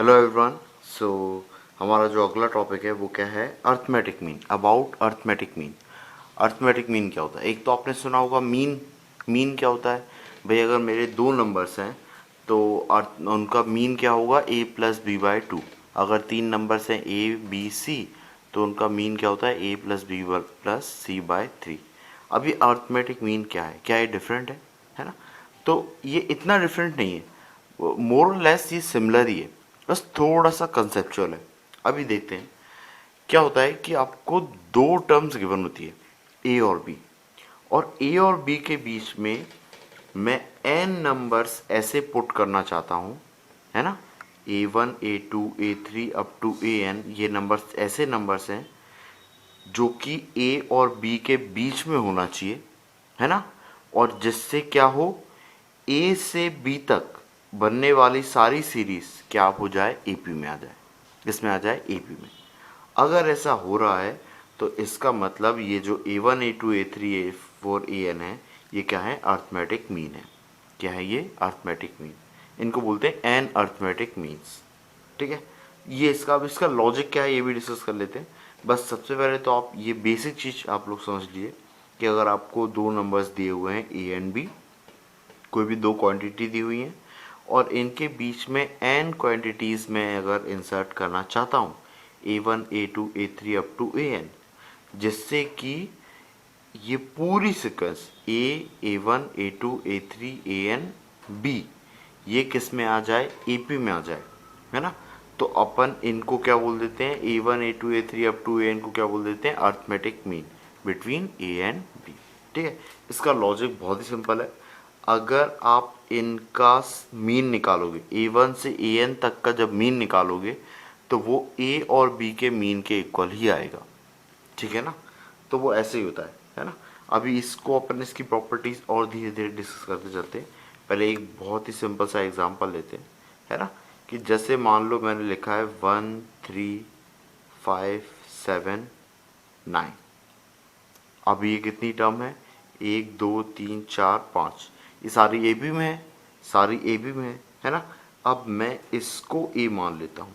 Hello everyone. सो हमारा जो अगला टॉपिक है वो क्या है? Arithmetic mean. About arithmetic mean. Arithmetic mean क्या होता है? एक तो आपने सुना होगा मीन। मीन क्या होता है भाई? अगर मेरे दो नंबर्स हैं तो उनका मीन क्या होगा? a plus b by two. अगर तीन नंबर्स हैं a b c तो उनका मीन क्या होता है? a plus b plus c by three. अभी अर्थमेटिक मीन क्या है? क्या ये डिफरेंट है ना? तो ये इतना डिफरेंट नहीं है, मोर और लेस ये सिमिलर ही है, बस थोड़ा सा कंसेप्चुअल है। अभी देखते हैं क्या होता है कि आपको दो टर्म्स गिवन होती है, ए और बी, और ए और बी के बीच में मैं एन नंबर्स ऐसे पुट करना चाहता हूँ, है ना? A1 A2 A3 up to AN, ये नंबर्स ऐसे नंबर्स हैं जो कि ए और बी के बीच में होना चाहिए, है ना? और जिससे क्या हो, ए से बी तक बनने वाली सारी सीरीज क्या हो जाए? एपी में आ जाए। किसमें आ जाए? एपी में। अगर ऐसा हो रहा है तो इसका मतलब ये जो A1 A2 A3 A4 AN है, ये क्या है? अर्थमेटिक मीन है। क्या है ये? Arithmetic mean. इनको बोलते हैं एन अर्थमेटिक मीन्स। ठीक है, ये इसका लॉजिक क्या है ये भी डिस्कस कर लेते हैं। बस सबसे पहले तो आप ये बेसिक चीज़ आप लोग समझ लीजिए कि अगर आपको दो नंबर्स दिए हुए हैं ए एंड बी, कोई भी दो क्वांटिटी दी हुई हैं और इनके बीच में एन क्वांटिटीज़ में अगर इंसर्ट करना चाहता हूँ, A1 A2 A3 up to AN, जिससे कि ये पूरी sequence A1 A2 A3 AN B ये किस में आ जाए? AP में आ जाए, है ना? तो अपन इनको क्या बोल देते हैं? A1 A2 A3 up to AN को क्या बोल देते हैं? Arithmetic mean between A and B। ठीक है, इसका लॉजिक बहुत ही सिंपल है। अगर आप इनका मीन निकालोगे, A1 से AN तक का जब मीन निकालोगे तो वो A और B के मीन के इक्वल ही आएगा। ठीक है ना? तो वो ऐसे ही होता है ना? अभी इसको अपन इसकी प्रॉपर्टीज और धीरे धीरे डिस्कस करते चलते हैं। पहले एक बहुत ही सिंपल सा एग्जांपल लेते हैं, है ना? कि जैसे मान लो मैंने लिखा है 1 3 5 7 9। अब ये कितनी टर्म है? 1 2 3 4 5। ये सारी ए बी में है, सारी ए बी में है ना? अब मैं इसको ए मान लेता हूँ,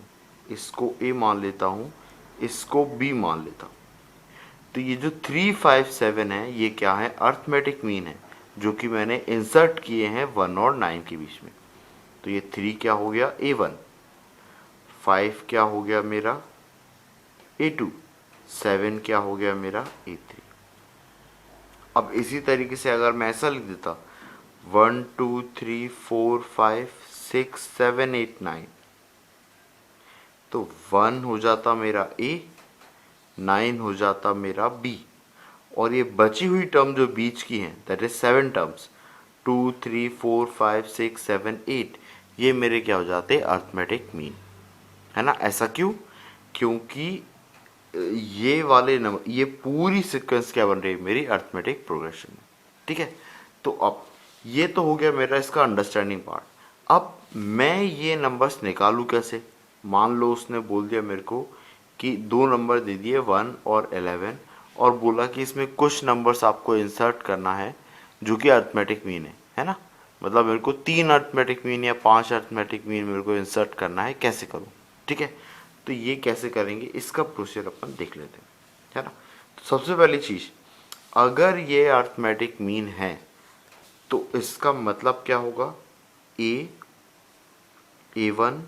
इसको ए मान लेता हूँ, इसको बी मान लेता हूँ। तो ये जो 3 5 7 है ये क्या है? अर्थमेटिक मीन है, जो कि मैंने इंसर्ट किए हैं 1 और 9 के बीच में। तो ये 3 क्या हो गया? A1। 5 क्या हो गया मेरा? A2। 7 क्या हो गया मेरा? A3। अब इसी तरीके से अगर मैं ऐसा लिख देता 1 2 3 4 5 6 7 8 9, तो 1 हो जाता मेरा A, 9 हो जाता मेरा B, और ये बची हुई टर्म जो बीच की हैं दैट इज 7 टर्म्स 2 3 4 5 6 7 8, ये मेरे क्या हो जाते? अर्थमेटिक मीन, है ना? ऐसा क्यों? क्योंकि ये वाले नंबर, ये पूरी सीक्वेंस क्या बन रही है? मेरी अर्थमेटिक प्रोग्रेशन में। ठीक है, तो अब ये तो हो गया मेरा इसका अंडरस्टैंडिंग पार्ट। अब मैं ये नंबर्स निकालूं कैसे? मान लो उसने बोल दिया मेरे को कि दो नंबर दे दिए 1 और 11, और बोला कि इसमें कुछ नंबर्स आपको इंसर्ट करना है जो कि अर्थमेटिक मीन है ना? मतलब मेरे को 3 अर्थमेटिक मीन या 5 अर्थमेटिक मीन मेरे को इंसर्ट करना है, कैसे करूं? ठीक है, तो ये कैसे करेंगे इसका प्रोसीजर अपन देख लेते हैं, है ना? तो सबसे पहली चीज, अगर ये अर्थमेटिक मीन है तो इसका मतलब क्या होगा? A A1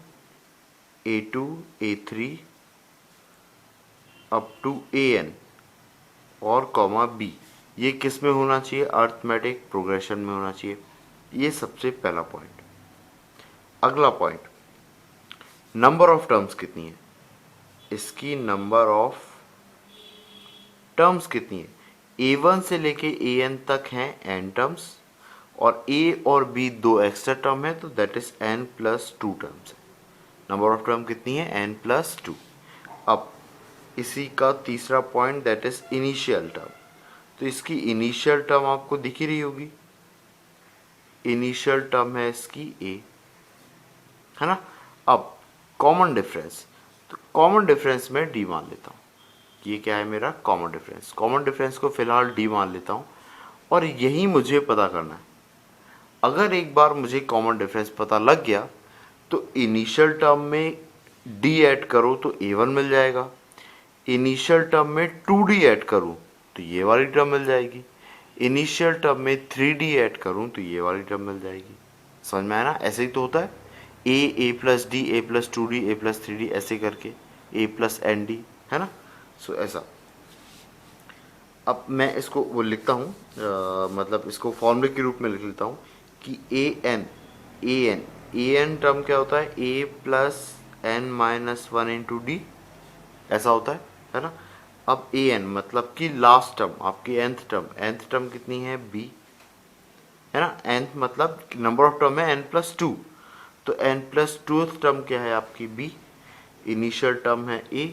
A2 A3 up to AN और कॉमा बी, ये किस में होना चाहिए? अर्थमेटिक प्रोग्रेशन में होना चाहिए। ये सबसे पहला पॉइंट। अगला पॉइंट, नंबर ऑफ टर्म्स कितनी है? इसकी नंबर ऑफ टर्म्स कितनी है? A1 से लेके AN तक हैं n टर्म्स, और A और B दो एक्स्ट्रा टर्म है, तो that is n plus two terms है। नंबर ऑफ टर्म कितनी है? n plus two. अब इसी का तीसरा point that is initial term. तो इसकी इनिशियल टर्म आपको दिख ही रही होगी, इनिशियल टर्म है इसकी a, है ना? अब कॉमन डिफरेंस, तो कॉमन डिफरेंस में d मान लेता हूँ। ये क्या है मेरा? Common difference. कॉमन डिफरेंस को फिलहाल d मान लेता हूँ, और यही मुझे पता करना है। अगर एक बार मुझे कॉमन डिफरेंस पता लग गया तो इनिशियल टर्म में डी ऐड करो तो A1 मिल जाएगा, इनिशियल टर्म में 2D ऐड करूँ तो ये वाली टर्म मिल जाएगी, इनिशियल टर्म में 3D ऐड करूँ तो ये वाली टर्म मिल जाएगी। समझ में आया ना? ऐसे ही तो होता है, A plus D, A plus 2D, A plus 3D, ऐसे करके ए प्लस एन डी, है ना? सो ऐसा। अब मैं इसको वो लिखता हूँ, मतलब इसको फॉर्मूले के रूप में लिख लेता हूँ कि ए एन टर्म क्या होता है, A plus N minus one into D, ऐसा होता है ना? अब ए एन मतलब कि लास्ट टर्म, आपकी nth टर्म कितनी है, बी, है ना? nth मतलब नंबर ऑफ टर्म है n+2, तो n+2 टर्म क्या है आपकी, बी, इनिशियल टर्म है A,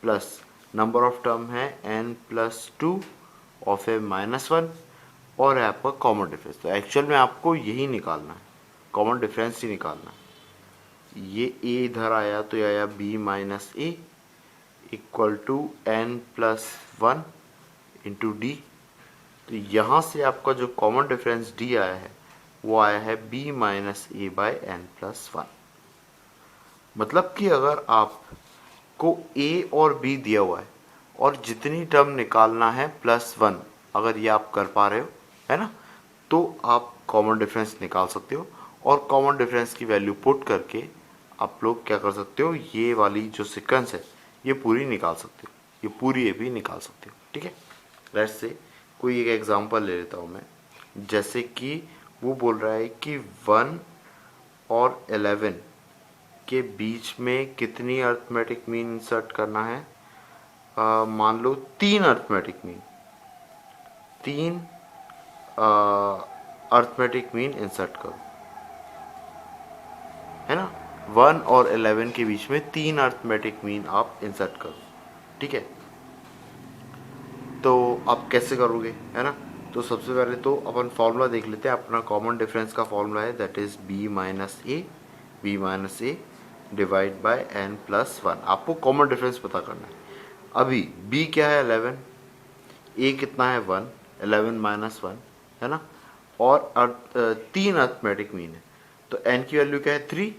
plus number of term है n+2 और फिर -1, और है आपका कॉमन डिफरेंस। तो एक्चुअल में आपको यही निकालना है, कॉमन डिफरेंस ही निकालना है। ये a इधर आया तो ये आया b minus a equal to n+1 into d. तो यहाँ से आपका जो कॉमन डिफरेंस d आया है वो आया है b minus A by n+1। मतलब कि अगर आपको a और b दिया हुआ है और जितनी टर्म निकालना है +1, अगर ये आप कर पा रहे हो, है ना, तो आप कॉमन डिफरेंस निकाल सकते हो, और कॉमन डिफरेंस की वैल्यू पुट करके आप लोग क्या कर सकते हो, ये वाली जो सीक्वेंस है ये पूरी निकाल सकते हो, ये पूरी ये भी निकाल सकते हो। ठीक है, लेट्स से कोई एक एग्जांपल ले लेता हूँ मैं, जैसे कि वो बोल रहा है कि 1 और 11 के बीच में कितनी अर्थमेटिक मीन इंसर्ट करना है। मान लो 3 arithmetic mean, 3 arithmetic mean insert करो, है ना? 1 और 11 के बीच में 3 अर्थमेटिक मीन आप इंसर्ट करो। ठीक है, तो आप कैसे करोगे, है ना? तो सबसे पहले तो अपन फॉर्मूला देख लेते हैं। अपना कॉमन डिफरेंस का फॉर्मूला है, that is b minus a divide by n+1। आपको कॉमन डिफरेंस पता करना है। अभी b क्या है 11, a कितना है 1, 11 माइनस 1, है ना? और 3 अर्थमेटिक मीन है, तो n की वैल्यू क्या है 3,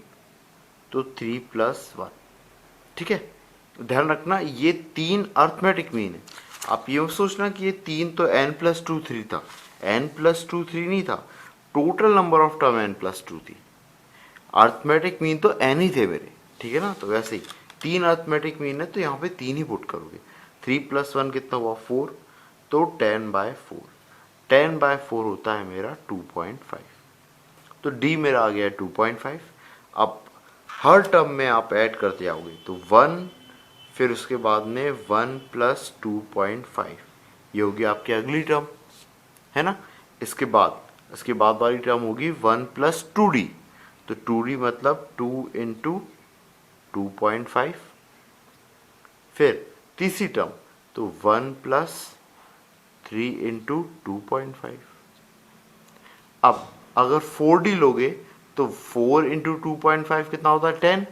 तो 3 + 1। ठीक है, ध्यान रखना ये 3 अर्थमेटिक मीन है। आप ये सोचना कि ये 3 तो n+2 3 था, n+2 3 नहीं था, total number of term n+2 थी, अर्थमेटिक मीन तो n ही थे मेरे। ठीक है ना? तो वैसे ही 3 अर्थमेटिक मीन है तो यहाँ पे 3 ही पुट करोगे। 3 + 1 कितना हुआ 4, तो 10/4, 10/4 होता है मेरा 2.5। तो डी मेरा आ गया 2.5। अब हर टर्म में आप ऐड करते जाओगे तो 1, फिर उसके बाद में 1 + 2.5, ये होगी आपकी अगली टर्म, है ना? इसके बाद वाली टर्म होगी 1 + 2d, तो 2d मतलब 2 × 2.5। फिर तीसरी टर्म तो 1 + 3 × 2.5। अब अगर 4d लोगे तो 4 × 2.5 कितना होता है 10,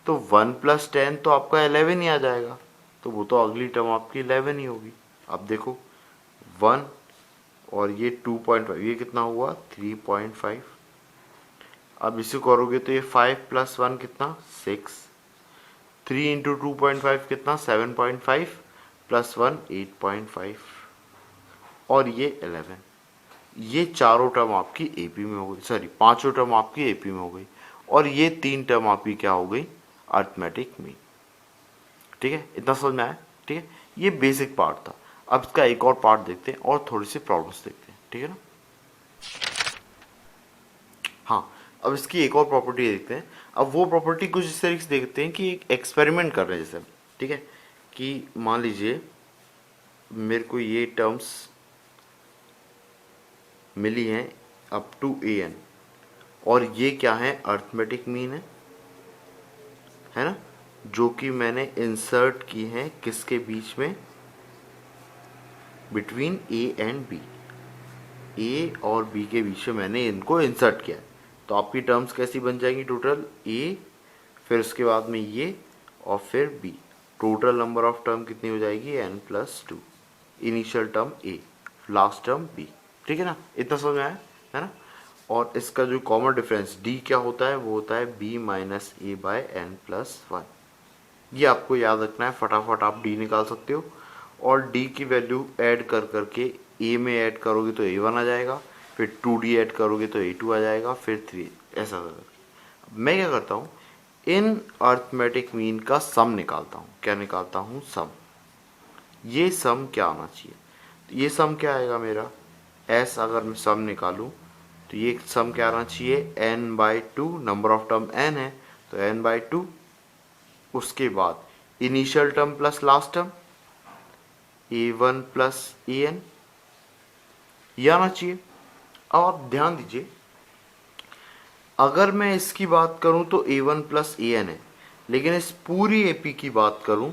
तो 1 + 10 तो आपका 11 ही आ जाएगा, तो वो तो अगली टर्म आपकी 11 ही होगी। अब देखो 1 और ये 2.5, ये कितना हुआ 3.5। अब इसे करोगे तो ये 5 + 1 कितना 6, 3 × 2.5 कितना 7.5, + 1 8.5, और ये 11। ये चारों टर्म आपकी एपी में हो गई, सॉरी पांचों टर्म आपकी एपी में हो गई, और ये 3 टर्म आपकी क्या हो गई, अर्थमेटिक मीन। ठीक है, इतना समझ में आया? ठीक है, ये बेसिक पार्ट था। अब इसका एक और पार्ट देखते हैं और थोड़ी सी प्रॉब्लम्स देखते हैं। ठीक है ना? हाँ, अब इसकी एक और प्रॉपर्टी देखते हैं। अब वो प्रॉपर्टी कुछ इस तरीके से देखते हैं कि एक एक्सपेरिमेंट कर रहे हैं जैसे, ठीक है, कि मान लीजिए मेरे को ये टर्म्स मिली हैं अप टू an, और ये क्या है अर्थमेटिक मीन है ना, जो कि मैंने इंसर्ट की है किसके बीच में, between a and b, a और b के बीच में मैंने इनको इंसर्ट किया है। तो आपकी टर्म्स कैसी बन जाएंगी, टोटल a, फिर उसके बाद में ये, और फिर b, total number of term कितनी हो जाएगी n+2, initial term a, last term b। ठीक है ना? इतना समझ में आया, है ना? और इसका जो कॉमन डिफरेंस d क्या होता है, वो होता है b - a/n+1। ये आपको याद रखना है, फटाफट आप डी निकाल सकते हो। और डी की वैल्यू ऐड कर करके ए में ऐड करोगे तो A1 आ जाएगा, फिर 2D ऐड करोगे तो A2 आ जाएगा, फिर 3, ऐसा करके। मैं क्या करता हूँ, इन अर्थमेटिक मीन का सम निकालता हूँ। क्या निकालता हूँ? सम। ये सम क्या आना चाहिए? तो ये सम क्या आएगा मेरा, एस अगर मैं सम निकालूं तो ये सम क्या आना चाहिए, n/2, number of term n है तो n/2, उसके बाद initial term plus last term a1 plus an, ये आना चाहिए। अब आप ध्यान दीजिए, अगर मैं इसकी बात करूं तो a1 प्लस an है, लेकिन इस पूरी AP की बात करूं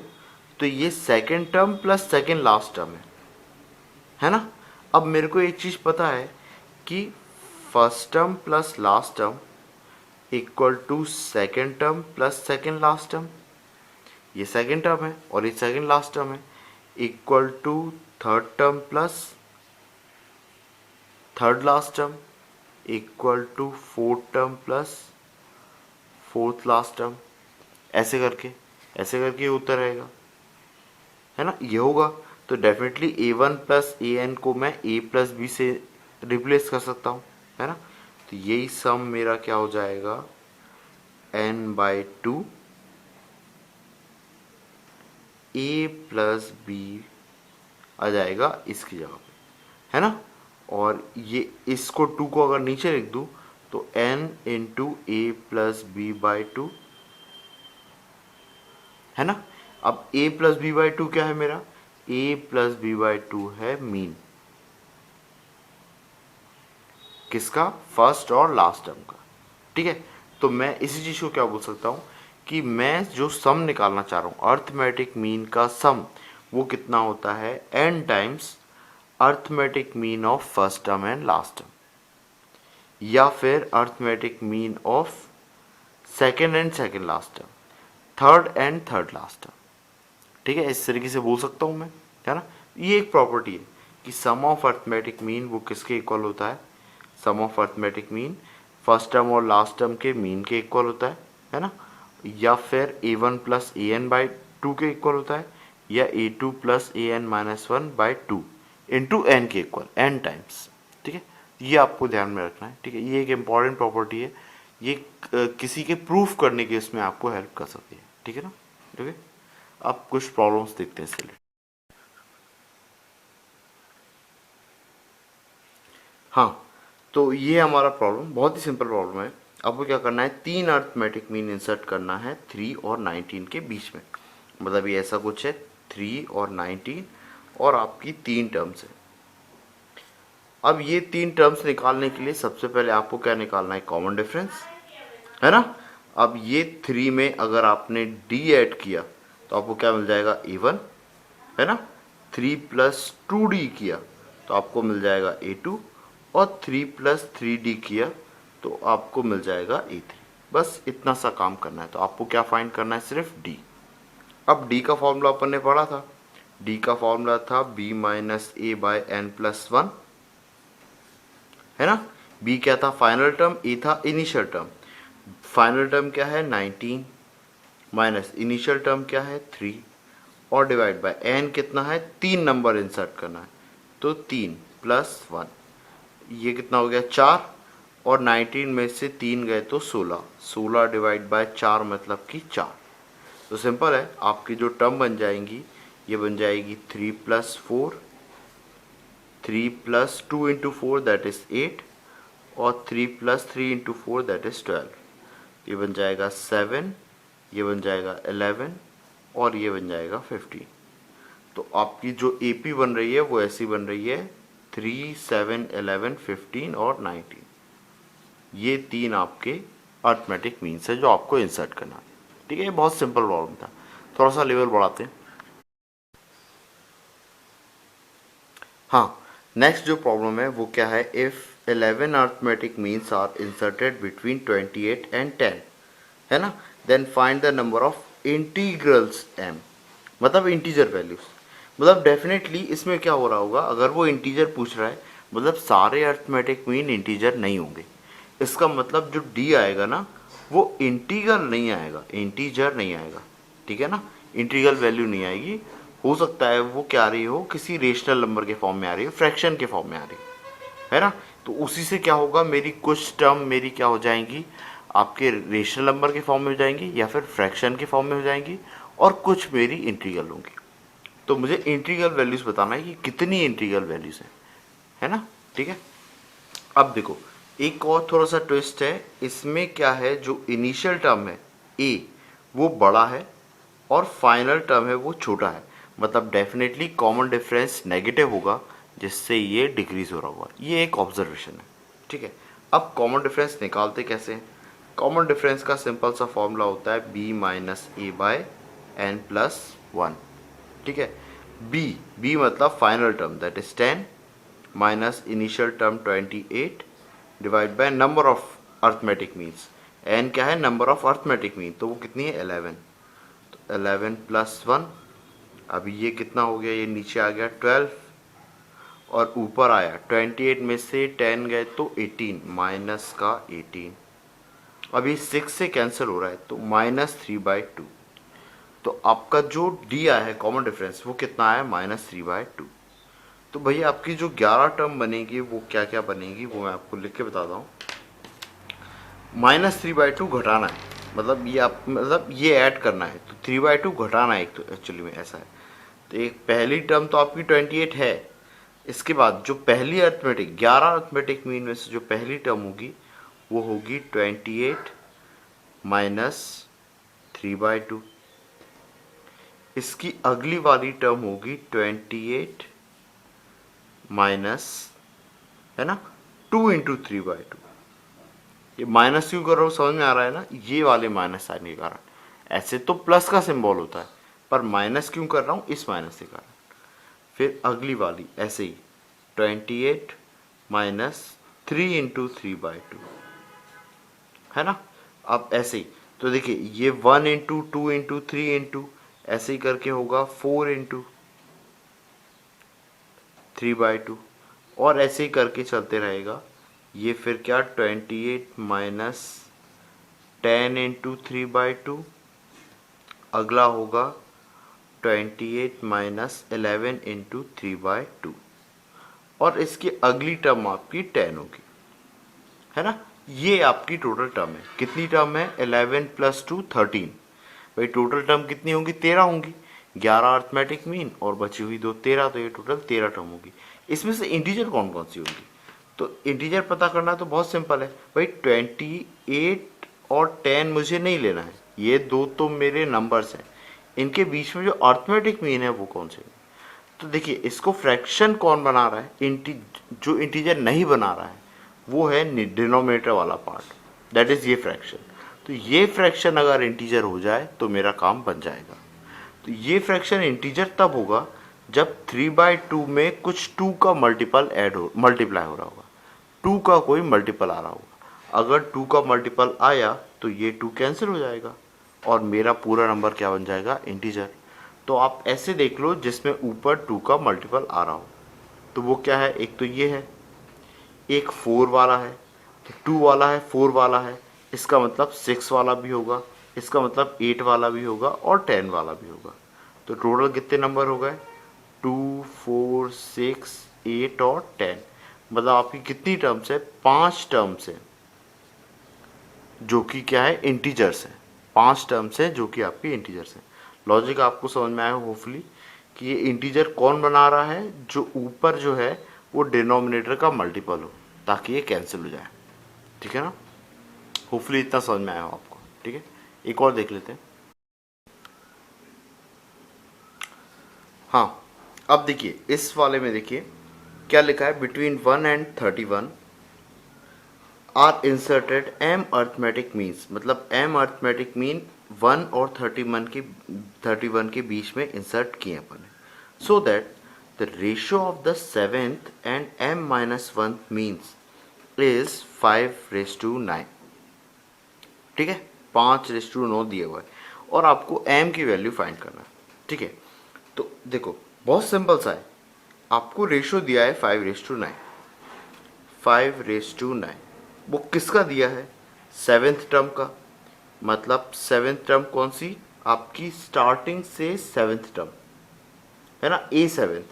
तो ये second term plus second last term है ना। अब मेरे को एक चीज़ पता है कि first term plus last term equal to second term plus second last term, ये सेकेंड टर्म है और ये सेकेंड लास्ट टर्म है, equal to third term plus third last term equal to fourth term plus fourth last term. ऐसे करके ये उत्तर रहेगा, है ना, ये होगा। तो डेफिनेटली a1 प्लस an को मैं a प्लस बी से रिप्लेस कर सकता हूँ, है ना। तो यही सम मेरा क्या हो जाएगा, n/2 a प्लस बी आ जाएगा इसकी जगह पे, है ना। और ये इसको 2 को अगर नीचे लिख दूँ तो n into a plus b by 2, है ना। अब a प्लस बी बाई 2 क्या है मेरा, a प्लस बी बाई 2 है मीन किसका, फर्स्ट और लास्ट टर्म का, ठीक है। तो मैं इसी चीज को क्या बोल सकता हूँ कि मैं जो सम निकालना चाह रहा हूँ, अर्थमेटिक मीन का सम, वो कितना होता है, n times arithmetic mean of first term and last term, या फिर arithmetic mean of second and second last term, third and third last term, ठीक है। इस तरीके से बोल सकता हूँ मैं, है ना। ये एक प्रॉपर्टी है कि सम ऑफ अर्थमेटिक मीन वो किसके इक्वल होता है, sum of arithmetic mean first term और लास्ट टर्म के मीन के इक्वल होता है ना। या फिर a1 प्लस an/2 के इक्वल होता है, या a2 plus an-1/2 into n के इक्वल, n टाइम्स, ठीक है। ये आपको ध्यान में रखना है, ठीक है। ये एक इंपॉर्टेंट प्रॉपर्टी है, ये किसी के प्रूफ करने के इसमें आपको हेल्प कर सकती है, ठीक है ना। ठीक है, अब कुछ प्रॉब्लम्स देखते हैं इसके लिए। हाँ, तो ये हमारा प्रॉब्लम बहुत ही सिंपल प्रॉब्लम है। आपको क्या करना है, 3 अर्थमेटिक मीन इंसर्ट करना है 3 और 19 के बीच में। मतलब ये ऐसा कुछ है, 3 और 19 और आपकी 3 टर्म्स है। अब ये 3 टर्म्स निकालने के लिए सबसे पहले आपको क्या निकालना है, कॉमन डिफरेंस, है ना। अब ये 3 में अगर आपने d ऐड किया तो आपको क्या मिल जाएगा, a1, है ना। 3 प्लस 2d किया तो आपको मिल जाएगा a2, और 3 प्लस 3d किया तो आपको मिल जाएगा a3। बस इतना सा काम करना है। तो आपको क्या फाइंड करना है, सिर्फ d। अब d का फॉर्मूला अपन ने पढ़ा था, d का फॉर्मूला था b माइनस ए बाय एन प्लस 1, है ना। b क्या था, फाइनल टर्म, a था इनिशियल टर्म। फाइनल टर्म क्या है 19 माइनस इनिशियल टर्म क्या है 3, और डिवाइड बाय n कितना है, 3 नंबर इंसर्ट करना है तो 3 प्लस 1, ये कितना हो गया 4, और 19 में से 3 गए तो 16, 16 डिवाइड बाय 4 मतलब कि 4। तो सिंपल है, आपकी जो टर्म बन जाएंगी ये बन जाएगी 3 plus 4, 3 plus 2 into 4 that is 8, और 3 प्लस 3 इंटू 4 दैट इज 12। ये बन जाएगा 7, ये बन जाएगा 11, और ये बन जाएगा 15। तो आपकी जो AP बन रही है वो ऐसी बन रही है 3, 7, 11, 15 और 19। ये 3 आपके अर्थमेटिक मीन्स है जो आपको इंसर्ट करना है, ठीक है। ये बहुत सिंपल प्रॉब्लम था, थोड़ा सा लेवल बढ़ाते हैं। हाँ, नेक्स्ट जो प्रॉब्लम है वो क्या है, if 11 arithmetic means are inserted between 28 and 10, है ना, then find the number of integrals m, मतलब इंटीजर वैल्यूज। मतलब डेफिनेटली इसमें क्या हो रहा होगा, अगर वो इंटीजर पूछ रहा है मतलब सारे अर्थमेटिक मीन इंटीजर नहीं होंगे। इसका मतलब जो d आएगा ना वो इंटीग्रल नहीं आएगा, इंटीजर नहीं आएगा, ठीक है ना, इंटीग्रल वैल्यू नहीं आएगी। हो सकता है वो क्या आ रही हो, किसी रेशनल नंबर के फॉर्म में आ रही हो, फ्रैक्शन के फॉर्म में आ रही है ना। तो उसी से क्या होगा, मेरी कुछ टर्म मेरी क्या हो जाएंगी, आपके रेशनल नंबर के फॉर्म में हो जाएंगी या फिर फ्रैक्शन के फॉर्म में हो जाएंगी, और कुछ मेरी इंटीग्रल होंगी। तो मुझे इंटीग्रल वैल्यूज बताना है कि कितनी इंटीग्रल वैल्यूज है ना। ठीक है, अब देखो एक और थोड़ा सा ट्विस्ट है इसमें, क्या है जो इनिशियल टर्म है ए वो बड़ा है और फाइनल टर्म है वो छोटा है, मतलब डेफिनेटली कॉमन डिफरेंस नेगेटिव होगा जिससे ये डिक्रीज हो रहा होगा। ये एक ऑब्जर्वेशन है। ठीक है, अब कॉमन डिफरेंस निकालते कैसे हैं। कॉमन डिफरेंस का सिंपल सा फॉर्मूला होता है b माइनस ए बाय एन प्लस वन। ठीक है, b मतलब final term that is 10 minus initial term 28 divide by number of arithmetic means. n क्या है, नंबर ऑफ अर्थमेटिक मीन, तो वो कितनी है 11। तो 11 प्लस 1, अभी ये कितना हो गया, ये नीचे आ गया 12 और ऊपर आया 28 में से 10 गए तो 18 माइनस का 18। अभी 6 से कैंसिल हो रहा है तो -3/2। तो आपका जो डी आया है कॉमन डिफरेंस वो कितना आया, -3/2। तो भैया आपकी जो 11 टर्म बनेगी वो क्या क्या बनेगी वो मैं आपको लिख के बताता हूँ। -3/2 घटाना है, मतलब ये आप मतलब ये ऐड करना है, तो 3/2 घटाना है एक, तो एक्चुअली में ऐसा है। तो एक पहली टर्म तो आपकी 28 है, इसके बाद जो पहली अर्थमेटिक 11 अर्थमेटिक मीन में से जो पहली टर्म होगी वो होगी 28 माइनस 3/2। इसकी अगली वाली टर्म होगी 28 माइनस, है ना, 2 इंटू 3/2। ये माइनस क्यों कर रहा हूँ समझ में आ रहा है ना, ये वाले माइनस साइन के कारण। ऐसे तो प्लस का सिंबल होता है, पर माइनस क्यों कर रहा हूँ, इस माइनस के कारण। फिर अगली वाली ऐसे ही 28 माइनस 3 इंटू 3/2, है ना। अब ऐसे ही तो देखिए ये 1 इंटू 2 इंटू 3 इंटू ऐसे ही करके होगा 4 इंटू 3/2, और ऐसे ही करके चलते रहेगा। ये फिर क्या 28 माइनस 10 इंटू 3/2, अगला होगा 28 माइनस 11 इंटू 3/2, और इसकी अगली टर्म आपकी 10 होगी, है ना। ये आपकी टोटल टर्म है। कितनी टर्म है, 11 प्लस 2 13। भाई टोटल टर्म कितनी होंगी, 13 होंगी। 11 अर्थमेटिक मीन और बची हुई 2 13, तो ये टोटल 13 टर्म होगी। इसमें से इंटीजर कौन कौन सी होंगी, तो इंटीजर पता करना तो बहुत सिंपल है भाई। 28 और 10 मुझे नहीं लेना है, ये दो तो मेरे नंबर्स हैं, इनके बीच में जो अर्थमेटिक मीन है वो कौन से। तो देखिए इसको फ्रैक्शन कौन बना रहा है, जो इंटीजर नहीं बना रहा है वो है डिनोमिनेटर वाला पार्ट, दैट इज ये फ्रैक्शन। तो ये फ्रैक्शन अगर इंटीजर हो जाए तो मेरा काम बन जाएगा। तो ये फ्रैक्शन इंटीजर तब होगा जब 3/2 में कुछ 2 का मल्टीप्लाई हो रहा होगा, 2 का कोई मल्टीपल आ रहा होगा। अगर 2 का मल्टीपल आया तो ये 2 कैंसिल हो जाएगा और मेरा पूरा नंबर क्या बन जाएगा, इंटीजर। तो आप ऐसे देख लो जिसमें ऊपर 2 का मल्टीपल आ रहा हो, तो वो क्या है, एक तो ये है, एक 4 वाला है, तो 2 वाला है 4 वाला है, इसका मतलब 6 वाला भी होगा, इसका मतलब 8 वाला भी होगा और 10 वाला भी होगा। तो टोटल कितने नंबर हो गए, 2 4 6 8 और 10। मतलब आपकी कितनी टर्म्स है, 5 टर्म्स है जो कि क्या है, इंटीजर्स है। 5 टर्म्स है जो कि आपकी इंटीजर्स है। लॉजिक आपको समझ में आया होपफुली कि ये इंटीजर कौन बना रहा है, जो ऊपर जो है वो डिनोमिनेटर का मल्टीपल हो ताकि ये कैंसिल हो जाए। ठीक है ना, होपफुली इतना समझ में आया हो आपको। ठीक है, एक और देख लेते हैं। हाँ, अब देखिए इस वाले में देखिए क्या लिखा है, between 1 and 31 are inserted m arithmetic means, मतलब एम अर्थमेटिक मीन 1 और 31 के बीच में इंसर्ट किए अपन ने, so that the ratio of the 7th and m-1 means is 5:9। ठीक है, 5:9 दिया हुआ है और आपको m की वैल्यू फाइंड करना है। ठीक है, तो देखो बहुत सिंपल सा है, आपको रेशियो दिया है 5:9। 5:9 वो किसका दिया है, 7th टर्म का, मतलब 7th टर्म कौन सी, आपकी स्टार्टिंग से सेवेंथ टर्म है ना, ए सेवेंथ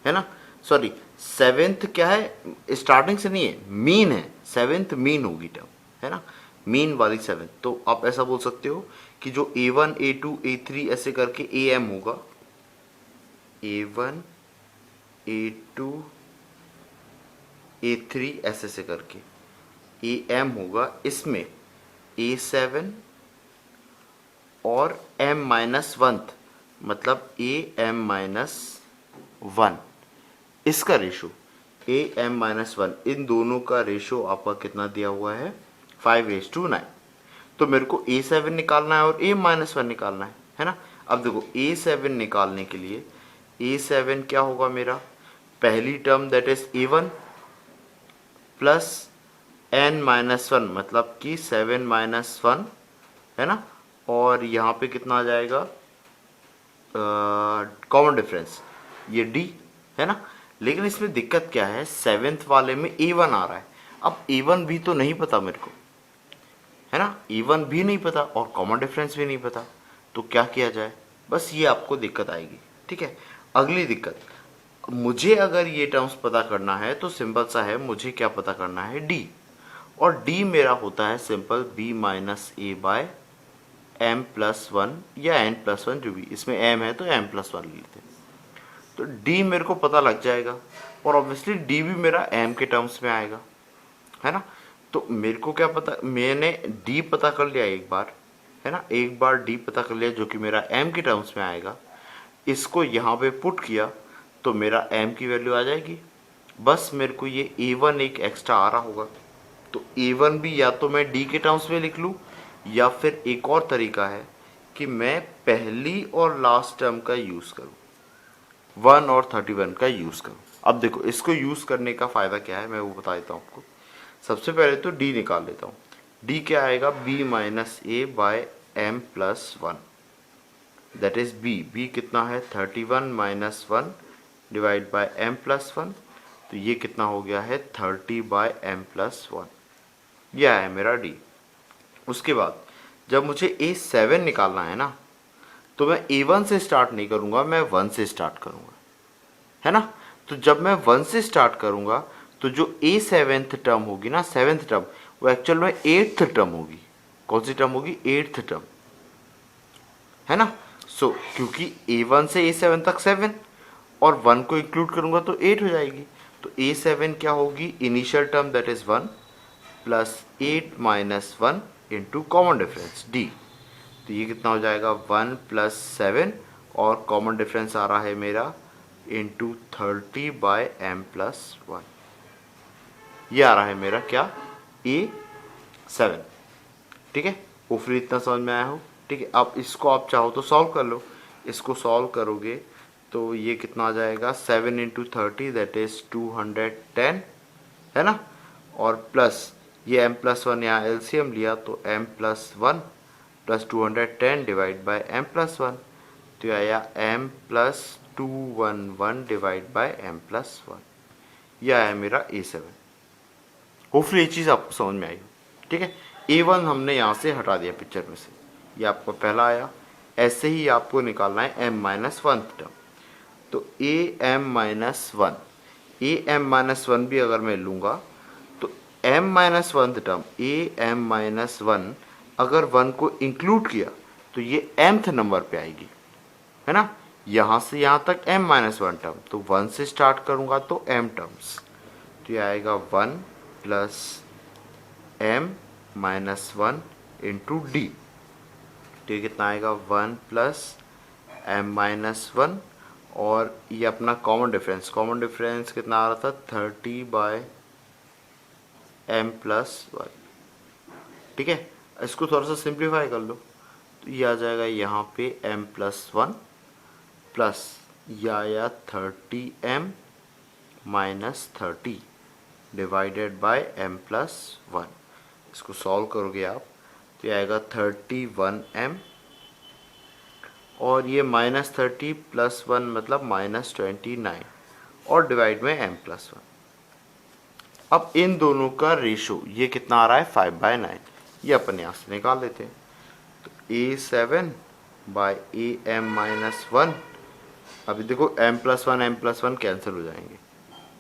है ना, सॉरी सेवेंथ क्या है, स्टार्टिंग से नहीं है, मीन है, सेवेंथ मीन होगी टर्म है ना, मीन वाली सेवेंथ। तो आप ऐसा बोल सकते हो कि जो A1 A2 A3 ऐसे करके AM होगा, A1 A2 A3 ऐसे से करके AM होगा, इसमें A7 और M माइनस वन, मतलब AM-1 इसका रेशो AM-1, इन दोनों का रेशो आपका कितना दिया हुआ है 5:9। तो मेरे को A7 निकालना है और AM-1 निकालना है ना। अब देखो A7 निकालने के लिए A7 क्या होगा मेरा, पहली term that is A1 plus N-1 मतलब कि 7-1 है ना, और यहाँ पे कितना आ जाएगा कॉमन डिफरेंस ये D है ना। लेकिन इसमें दिक्कत क्या है, सेवेंथ वाले में A1 आ रहा है, अब A1 भी तो नहीं पता मेरे को है ना, A1 भी नहीं पता और कॉमन डिफरेंस भी नहीं पता, तो क्या किया जाए, बस ये आपको दिक्कत आएगी। ठीक है, अगली दिक्कत, मुझे अगर ये टर्म्स पता करना है तो सिंपल सा है, मुझे क्या पता करना है D, और D मेरा होता है सिंपल B-A/M+1 या N+1 जो भी, इसमें M है तो M+1 लेते हैं, तो D मेरे को पता लग जाएगा और ऑब्वियसली D भी मेरा M के टर्म्स में आएगा है ना। तो मेरे को क्या पता, मैंने D पता कर लिया एक बार है ना, एक बार D पता कर लिया जो कि मेरा M के टर्म्स में आएगा, इसको यहाँ पे पुट किया तो मेरा M की वैल्यू आ जाएगी। बस मेरे को ये A1 एक एक्स्ट्रा आ रहा होगा, तो A1 भी या तो मैं D के टर्म्स में लिख लूँ, या फिर एक और तरीका है कि मैं पहली और लास्ट टर्म का यूज़ करूँ, 1 और 31 का यूज़ करूँ। अब देखो इसको यूज़ करने का फ़ायदा क्या है मैं वो बता देता हूँ आपको। सबसे पहले तो D निकाल लेता हूँ, D क्या आएगा B-A/M+1 दैट इज B कितना है 31-1 डिवाइड बाय M+1, तो ये कितना हो गया है 30/M+1, यह है मेरा D। उसके बाद जब मुझे A7 निकालना है ना, तो मैं A1 से स्टार्ट नहीं करूँगा, मैं 1 से स्टार्ट करूँगा है ना। तो जब मैं 1 से स्टार्ट करूँगा तो जो A7th टर्म होगी ना, सेवेंथ टर्म, वो एक्चुअल में 8th टर्म होगी। कौन सी टर्म होगी, 8th टर्म है ना। सो क्योंकि A1 से A7 तक 7 और 1 को इंक्लूड करूँगा तो 8 हो जाएगी, तो A7 क्या होगी, initial term that is 1 plus 8-1 into common difference D, तो ये कितना हो जाएगा 1 + 7 और कॉमन डिफरेंस आ रहा है मेरा इंटू 30/M+1, ये आ रहा है मेरा क्या A7। ठीक है, होपफुली इतना समझ में आया हो। ठीक है, अब इसको आप चाहो तो सॉल्व कर लो, इसको सॉल्व करोगे तो ये कितना आ जाएगा 7 × 30 दैट इज 210 है ना, और प्लस ये M+1 यहाँ LCM लिया तो M+1 plus 210 divide by M+1, तो आया M+211 डिवाइड बाय M+1, यह आया मेरा A7। होपफुली ये चीज़ आपको समझ में आई। ठीक है, A1 हमने यहाँ से हटा दिया पिक्चर में से, ये आपका पहला आया। ऐसे ही आपको निकालना है M-1 टर्म, तो AM-1, AM-1 भी अगर मैं लूँगा तो M-1 टर्म AM-1 अगर 1 को इंक्लूड किया तो ये mth नंबर पे आएगी है ना। यहाँ से यहाँ तक M-1 टर्म, तो 1 से स्टार्ट करूँगा तो M टर्म्स, तो ये आएगा 1 प्लस M-1 इंटू D, तो ये कितना आएगा 1 प्लस M-1 और ये अपना कॉमन डिफरेंस कितना आ रहा था 30/M+1। ठीक है, इसको थोड़ा सा सिंप्लीफाई कर लो तो ये आ जाएगा यहाँ पे M+1 प्लस या 30M-30 डिवाइडेड बाय M+1, इसको सॉल्व करोगे आप तो ये आएगा 31M और ये -30 + 1 मतलब -29 और डिवाइड में M+1। अब इन दोनों का रेशो ये कितना आ रहा है 5/9, ये अपन यहाँ से निकाल लेते हैं। तो A7 बाय AM-1। अभी देखो m+1 कैंसिल हो जाएंगे,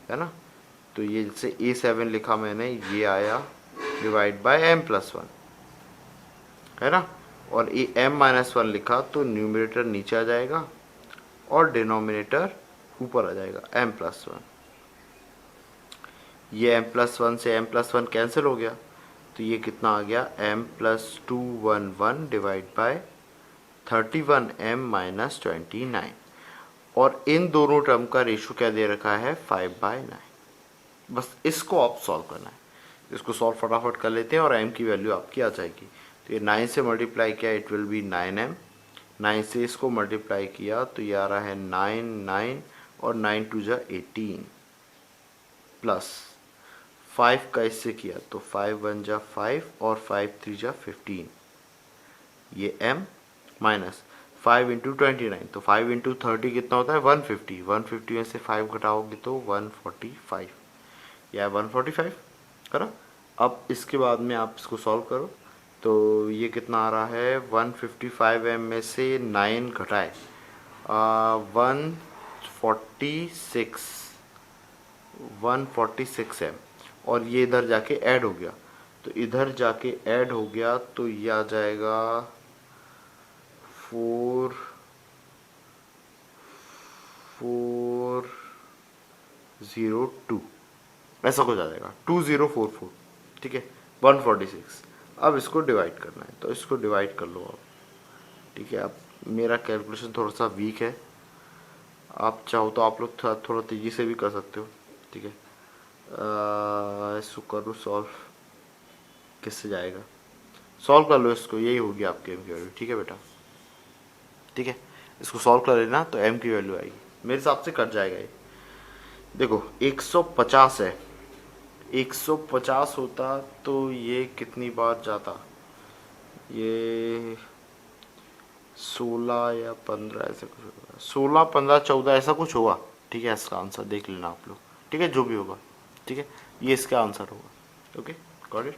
है ना। तो ये जैसे A7 लिखा मैंने, ये आया डिवाइड बाय m+1, है ना। और M-1 लिखा तो न्यूमरेटर नीचे आ जाएगा और डिनोमिनेटर ऊपर आ जाएगा m+1। ये m+1 से m+1 कैंसिल हो गया, तो ये कितना आ गया m+211 डिवाइड बाय 31m-29। और इन दोनों टर्म का रेशो क्या दे रखा है 5/9। बस इसको आप सॉल्व करना है, इसको सॉल्व फटाफट कर लेते हैं और m की वैल्यू आपकी आ जाएगी। तो ये 9 से मल्टीप्लाई किया, इट विल बी 9m। 9 से इसको मल्टीप्लाई किया तो ये आ रहा है 9 और 9 2 जा 18 प्लस 5 का इससे किया तो 5 1 जा 5 और 5 3 जा 15। ये m माइनस 5 इंटू 29, तो 5 इंटू 30 कितना होता है 150। 150 में से 5 घटाओगे तो 145, या 145 करो। अब इसके बाद में आप इसको सॉल्व करो तो ये कितना आ रहा है 155m में से 9 घटाए 146m, और ये इधर जाके ऐड हो गया, तो इधर जाके ऐड हो गया तो ये आ जाएगा 4402, ऐसा कुछ आ जाएगा 2044, ठीक है 146। अब इसको डिवाइड करना है, तो इसको डिवाइड कर लो आप, ठीक है। अब मेरा कैलकुलेशन थोड़ा सा वीक है, आप चाहो तो आप लोग थोड़ा तेज़ी से भी कर सकते हो, ठीक है। इसको करो सॉल्व, किससे जाएगा, सॉल्व कर लो इसको, यही होगी आपकी एम की वैल्यू, ठीक है बेटा, ठीक है। इसको सॉल्व कर लेना तो एम की वैल्यू आएगी, मेरे हिसाब से कट जाएगा ये। देखो 150 है, 150 होता तो ये कितनी बार जाता, ये 16 या 15 ऐसा कुछ होगा, 16 15 14 ऐसा कुछ होगा, ठीक है। इसका आंसर देख लेना आप लोग, ठीक है, जो भी होगा, ठीक है, ये इसका आंसर होगा। Okay, got it.